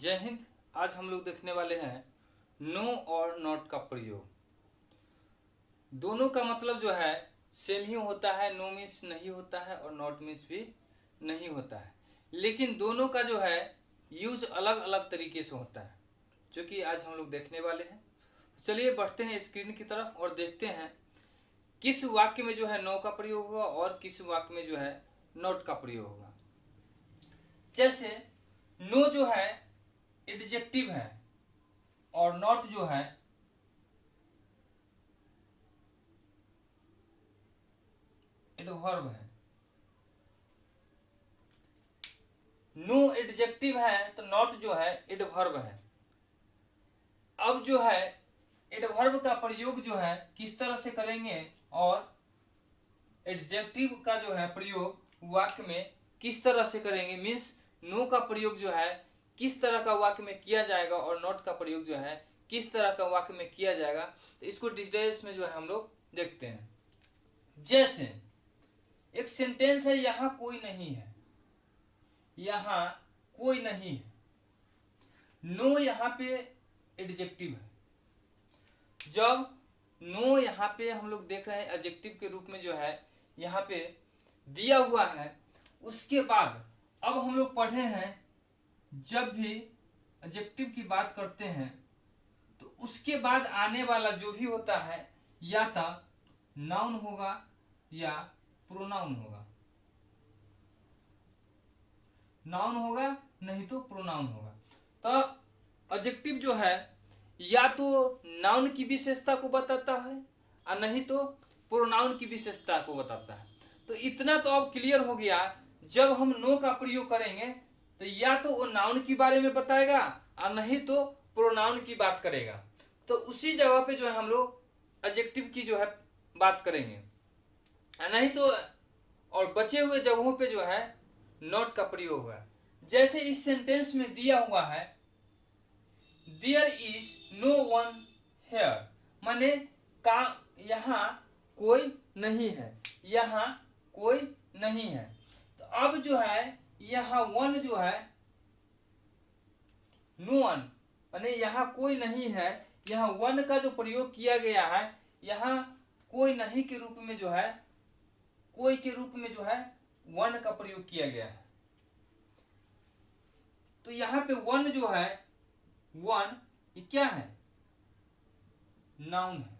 जय हिंद। आज हम लोग देखने वाले हैं नो और नॉट का प्रयोग। दोनों का मतलब जो है सेम ही होता है। नो मीन्स नहीं होता है और नॉट मीन्स भी नहीं होता है, लेकिन दोनों का जो है यूज अलग अलग तरीके से होता है, जो कि आज हम लोग देखने वाले हैं। चलिए बढ़ते हैं स्क्रीन की तरफ और देखते हैं किस वाक्य में जो है नो का प्रयोग होगा और किस वाक्य में जो है नॉट का प्रयोग होगा। जैसे नो जो है एडजेक्टिव है और नॉट जो है एडवर्ब है। नो एडजेक्टिव है तो नॉट जो है एडवर्ब है। अब जो है एडवर्ब का प्रयोग जो है किस तरह से करेंगे और एडजेक्टिव का जो है प्रयोग वाक्य में किस तरह से करेंगे, मीन्स नो का प्रयोग जो है किस तरह का वाक्य में किया जाएगा और नॉट का प्रयोग जो है किस तरह का वाक्य में किया जाएगा, तो इसको डिटेल्स में जो है हम लोग देखते हैं। जैसे एक सेंटेंस है, यहां कोई नहीं है, यहां कोई नहीं है। नो यहां पे एडजेक्टिव है। जब नो यहां पे हम लोग देख रहे हैं एडजेक्टिव के रूप में जो है यहां पे दिया हुआ है, उसके बाद अब हम लोग पढ़े हैं जब भी एडजेक्टिव की बात करते हैं तो उसके बाद आने वाला जो भी होता है या तो नाउन होगा या प्रोनाउन होगा। नाउन होगा नहीं तो प्रोनाउन होगा। तो एडजेक्टिव जो है या तो नाउन की विशेषता को बताता है और नहीं तो प्रोनाउन की विशेषता को बताता है। तो इतना तो अब क्लियर हो गया, जब हम नो का प्रयोग करेंगे तो या तो वो नाउन के बारे में बताएगा और नहीं तो प्रोनाउन की बात करेगा। तो उसी जगह पे जो है हम लोग एडजेक्टिव की जो है बात करेंगे, नहीं तो और बचे हुए जगहों पे जो है नॉट का प्रयोग हुआ। जैसे इस सेंटेंस में दिया हुआ है there is no one here, माने का यहाँ कोई नहीं है, यहाँ कोई नहीं है। तो अब जो है यहाँ वन जो है नो वन, माने यहाँ कोई नहीं है, यहाँ वन का जो प्रयोग किया गया है, यहाँ कोई नहीं के रूप में जो है कोई के रूप में जो है वन का प्रयोग किया गया है। तो यहाँ पे वन जो है वन ये क्या है, नाउन है,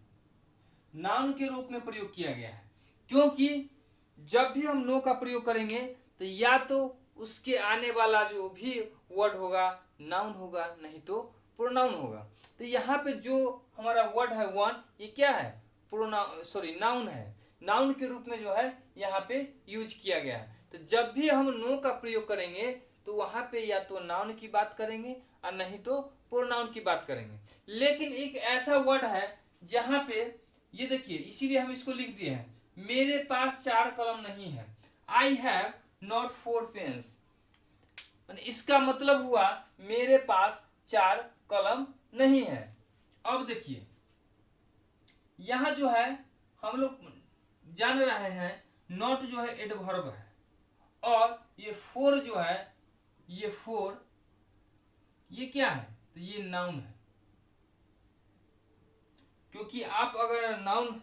नाउन के रूप में प्रयोग किया गया है। क्योंकि जब भी हम नो का प्रयोग करेंगे तो या तो उसके आने वाला जो भी वर्ड होगा नाउन होगा नहीं तो प्रोनाउन होगा। तो यहाँ पे जो हमारा वर्ड है वन ये क्या है, नाउन है, नाउन के रूप में जो है यहाँ पे यूज किया गया है। तो जब भी हम नो का प्रयोग करेंगे तो वहाँ पे या तो नाउन की बात करेंगे और नहीं तो प्रोनाउन की बात करेंगे। लेकिन एक ऐसा वर्ड है जहाँ पे ये देखिए, इसीलिए हम इसको लिख दिए हैं मेरे पास 4 कलम नहीं है, आई हैव नॉट 4 पेन्स। इसका मतलब हुआ मेरे पास 4 कलम नहीं है। अब देखिए यहां जो है हम लोग जान रहे हैं नॉट जो है एडवर्ब है और ये 4 जो है ये 4 ये क्या है, तो ये नाउन है। क्योंकि आप अगर नाउन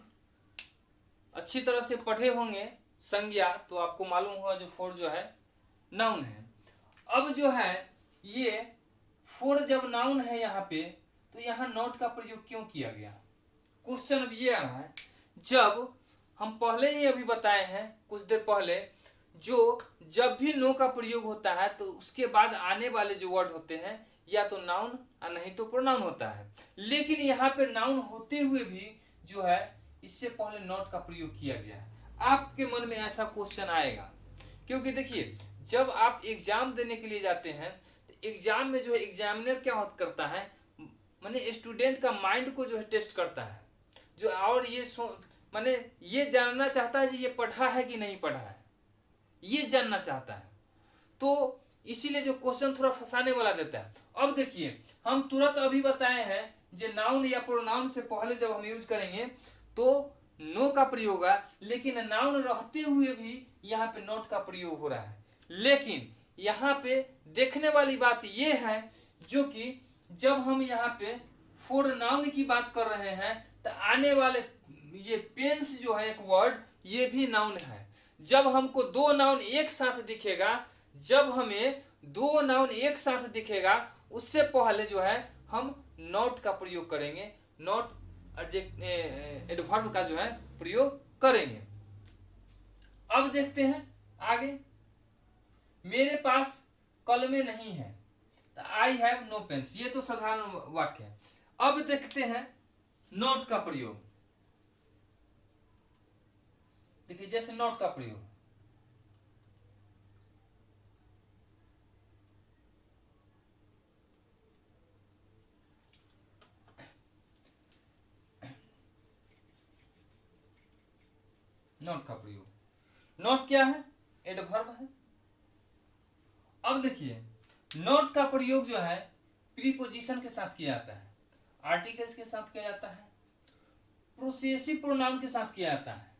अच्छी तरह से पढ़े होंगे संज्ञा तो आपको मालूम होगा जो 4 जो है नाउन है। अब जो है ये 4 जब नाउन है यहाँ पे तो यहाँ नॉट का प्रयोग क्यों किया गया, क्वेश्चन अब ये आ रहा है। जब हम पहले ही अभी बताए हैं कुछ देर पहले, जो जब भी नो का प्रयोग होता है तो उसके बाद आने वाले जो वर्ड होते हैं या तो नाउन और नहीं तो प्रोनाउन होता है। लेकिन यहाँ पे नाउन होते हुए भी जो है इससे पहले नॉट का प्रयोग किया गया है। आपके मन में ऐसा क्वेश्चन आएगा, क्योंकि देखिए जब आप एग्जाम देने के लिए जाते हैं तो एग्जाम में जो है एग्जामिनर क्या करता है, माने स्टूडेंट का माइंड को जो है टेस्ट करता है, जो और ये माने ये जानना चाहता है कि ये पढ़ा है कि नहीं पढ़ा है, ये जानना चाहता है। तो इसीलिए जो क्वेश्चन थोड़ा फंसाने वाला देता है। अब देखिए हम तुरंत अभी बताए हैं जो नाउन या प्रोनाउन से पहले जब हम यूज करेंगे तो नो का प्रयोग होगा, लेकिन नाउन रहते हुए भी यहाँ पे नॉट का प्रयोग हो रहा है। लेकिन यहाँ पे देखने वाली बात ये है जो कि जब हम यहाँ पे फॉर नाउन की बात कर रहे हैं तो आने वाले ये पेंस जो है एक वर्ड, ये भी नाउन है। जब हमको दो नाउन एक साथ दिखेगा, जब हमें दो नाउन एक साथ दिखेगा, उससे पहले जो है हम नॉट का प्रयोग करेंगे, नॉट एडवर्ब का जो है प्रयोग करेंगे। अब देखते हैं आगे, मेरे पास कलमें नहीं है, तो आई हैव नो पेन्स, ये तो साधारण वाक्य है। अब देखते हैं नॉट का प्रयोग। देखिए जैसे नॉट का प्रयोग, नॉट का प्रयोग, नॉट क्या है? एडवर्ब है। अब देखिए नॉट का प्रयोग जो है प्रीपोजिशन के साथ किया जाता है, आर्टिकल्स के साथ किया जाता है, पोसेसिव प्रोनाउन के साथ किया जाता है,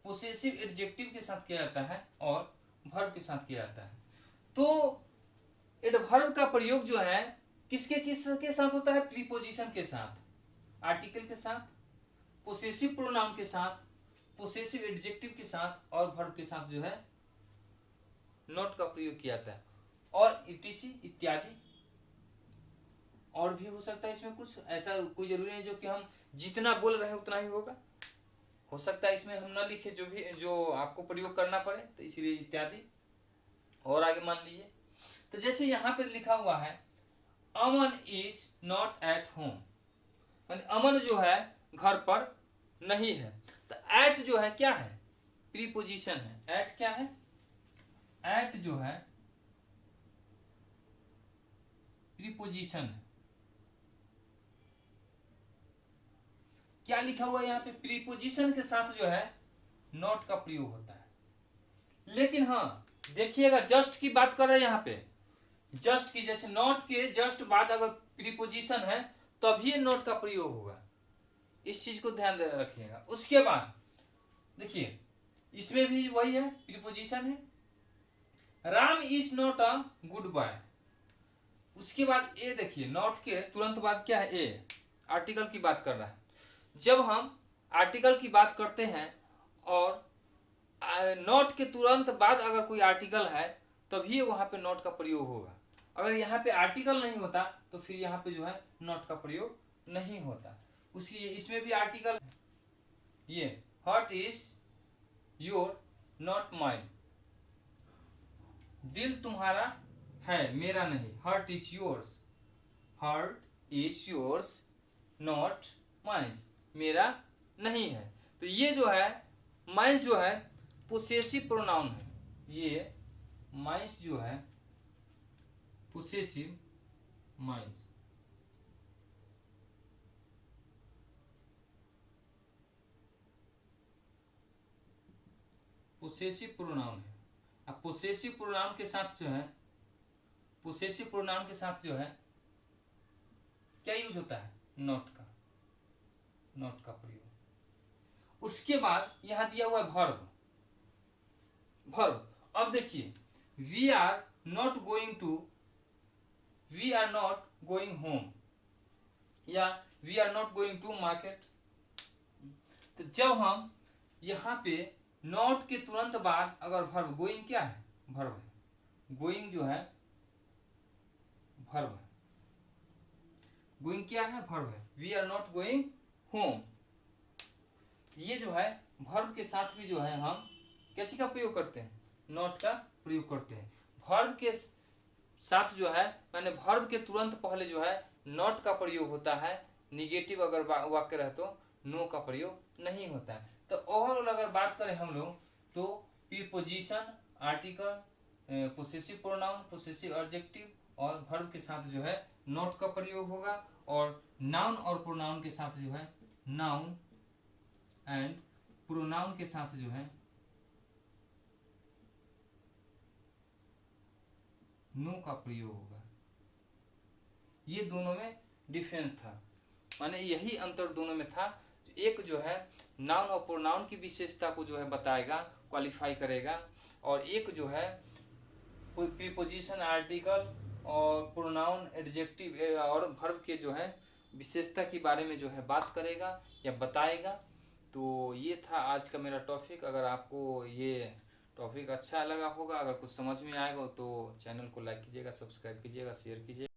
पोसेसिव एडजेक्टिव के साथ किया जाता है और वर्ब के साथ किया जाता है। तो एडवर्ब का प्रयोग जो है किसके साथ होता है? प्रीपोजिशन के साथ, आर्टिकल के साथ, पोसेसिव प्रोनाउन के साथ, पोसेसिव एडजेक्टिव के साथ और वर्ब के साथ जो है नॉट का प्रयोग किया जाता है। और इटीसी इत्यादि और भी हो सकता है इसमें कुछ, ऐसा कोई जरूरी नहीं जो कि हम जितना बोल रहे हैं उतना ही होगा, हो सकता है इसमें हम ना लिखे जो भी जो आपको प्रयोग करना पड़े, तो इसीलिए इत्यादि। और आगे मान लीजिए, तो जैसे यहाँ पे लिखा हुआ है अमन इज नॉट एट होम, यानी अमन जो है घर पर नहीं है। तो एट जो है क्या है? प्रीपोजिशन है। एट क्या है? एट जो है प्रीपोजिशन है। क्या लिखा हुआ है यहाँ पे? प्रीपोजिशन के साथ जो है नॉट का प्रयोग होता है। लेकिन हाँ देखिएगा, जस्ट की बात कर रहे हैं यहाँ पे, जस्ट की, जैसे नॉट के जस्ट बाद अगर प्रीपोजिशन है तभी नॉट का प्रयोग होगा, इस चीज को ध्यान रखिएगा। उसके बाद देखिए इसमें भी वही है, प्रीपोजिशन है। Ram is not a good boy, उसके बाद ए, देखिए नॉट के तुरंत बाद क्या है? ए, आर्टिकल की बात कर रहा है। जब हम आर्टिकल की बात करते हैं और नॉट के तुरंत बाद अगर कोई आर्टिकल है तभी वहां पे नॉट का प्रयोग होगा। अगर यहाँ पे आर्टिकल नहीं होता तो फिर यहाँ पे जो है नॉट का प्रयोग नहीं होता। उसी इसमें भी आर्टिकल, ये heart is your not mine, दिल तुम्हारा है मेरा नहीं, heart is yours, heart is yours not mines, मेरा नहीं है। तो ये जो है माइंस जो है पोसेसिव प्रोनाउन है, ये माइंस जो है पोसेसिव माइंस, पोसेसिव प्रोनाउन है। अब पोसेसिव प्रोनाउन के साथ जो है, पोसेसिव प्रोनाउन के साथ जो है क्या यूज होता है? नॉट का, नॉट का प्रयोग। उसके बाद यहां दिया हुआ है वर्ब, वर्ब। अब देखिए we are not going to, we are not going home, या we are not going to market. तो जब हम यहाँ पे नॉट के तुरंत बाद अगर वर्ब, गोइंग क्या है? वर्ब है, गोइंग जो है वर्ब है, गोइंग क्या है? वर्ब है। We are not going home, ये जो है वर्ब के साथ भी जो है हम कैसे का प्रयोग करते हैं? नॉट का प्रयोग करते हैं। वर्ब के साथ जो है, मैंने वर्ब के तुरंत पहले जो है नॉट का प्रयोग होता है। निगेटिव अगर वाक्य रहे तो नो का प्रयोग नहीं होता है। तो ओवरऑल अगर बात करें हम लोग तो preposition, article, possessive pronoun, possessive adjective और वर्ब के साथ जो है नॉट का प्रयोग होगा, और नाउन और प्रोनाउन के साथ जो है, नाउन एंड प्रोनाउन के साथ जो है नो का प्रयोग होगा। ये दोनों में डिफरेंस था, माने यही अंतर दोनों में था। एक जो है नाउन और प्रोनाउन की विशेषता को जो है बताएगा, क्वालिफाई करेगा, और एक जो है कोई प्रीपोजिशन, आर्टिकल और प्रोनाउन, एडजेक्टिव और वर्ब के जो है विशेषता के बारे में जो है बात करेगा या बताएगा। तो ये था आज का मेरा टॉपिक। अगर आपको ये टॉपिक अच्छा लगा होगा, अगर कुछ समझ में आएगा तो चैनल को लाइक कीजिएगा, सब्सक्राइब कीजिएगा, शेयर कीजिएगा।